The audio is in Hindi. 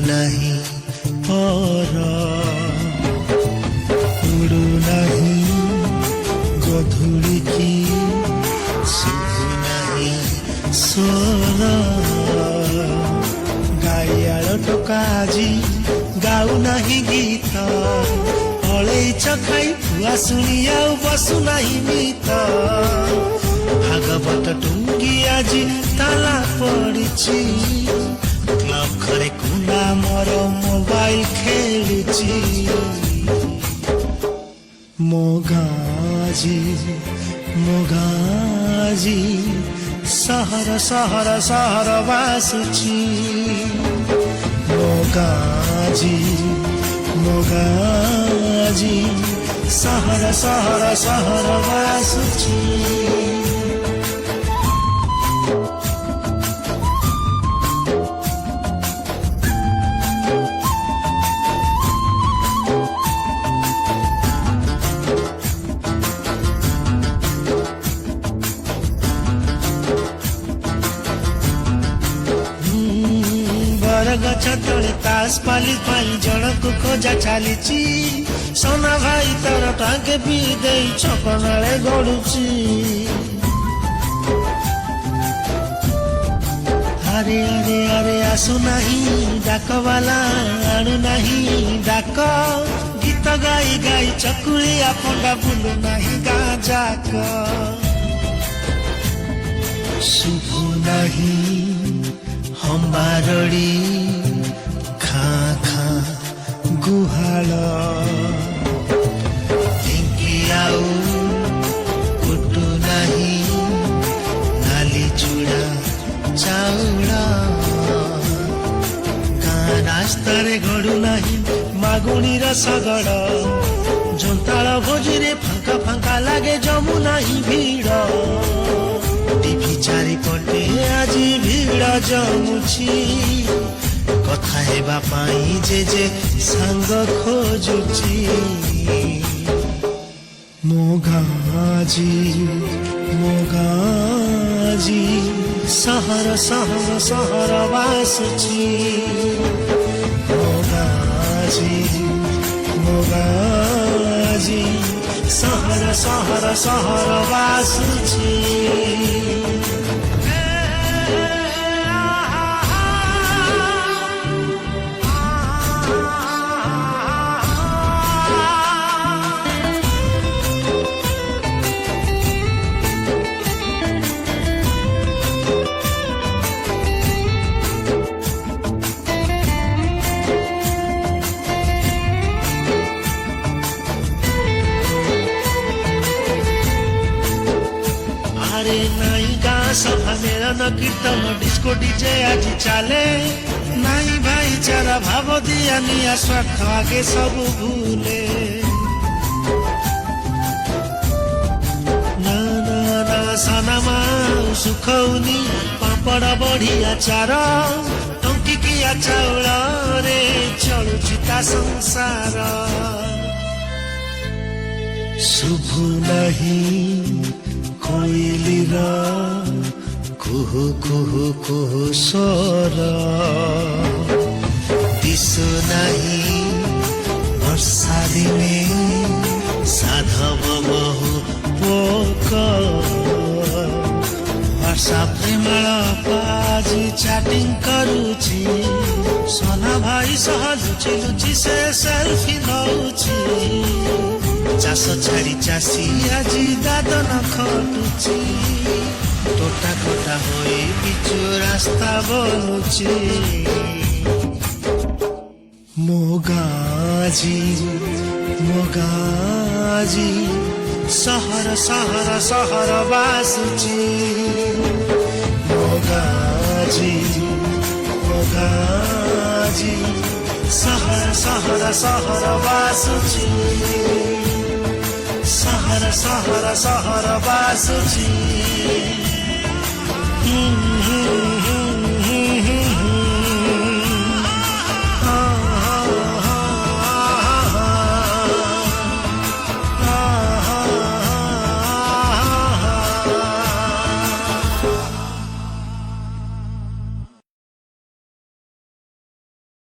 नहीं पर उड़ू नहीं गधुड़ी की शुभु नहीं स्वर गाइयाल टोका आजी गाऊ नहीं गीत अलैच खाई फुआ शुणी आउ बसु नहीं मित भागवत टुंगी आजी ताला पड़िछि क्लब घरे कुना मोर मोबाइल खेलुछि मोगाजी मोगाजी सहर सहर सहर बासुछि मोगाजी मोगाजी सहर सहर सहर बासुछि गछ तले तास पाली पाई जनक खोजा चालीची सोना भाई तर टांगे पी दे छपनाले गड़ुची अरे अरे अरे आसु नहीं डाक वाला आणु नहीं डाक गीत गाई गाई चकुलिया पंडा बुलु नहीं गाजाक शुभु नहीं हम्बारड़ी खा खा गुहाल आउ कुटु नहीं नाली चूड़ा चाउल गाँ रास्ता गड़ू नहीं मागुणी रसगड़ जोंताल भोजी रे फांका फांका लागे जमु नहीं भीड़ टीवी चारिपटे आजी भीड़ जमुछि कथा हेबा पाई जे सांग खोजुछि मोगाजी मोगाजी सहर सहर सहर बासुछि मोगाजी मोगाजी सहर सहर सहर बासुछि नाई गाँ सभा मेलन कीर्तन डिस्को डीजे आज चले नाई भाईचारा भाव दिया निया स्वार्थ आगे सब भूले ना ना ना सनमा सुखौनी पापड़ बढ़िया चार टंकिकिया चाउल रे चलुछि ता संसार शुभु नहीं कोइलीर कुहु कुहु कुहु स्वर दिशु नहीं वर्षा दिने साधव बहु पोक वर्षा प्रेमळ पाजी चैटिंग करुछि सोना भाई सह लुचि लुचि से सेल्फी नउछि चाष छाड़ी चाषी आजी दादन खटुची टोटा कोटा होई पिचु रास्ता बनुची मोगाजी मोगाजी सहर सहर सहर बासुची मोगाजी मोगाजी सहर सहर सहर बासुची सहर सहर सहर बासुची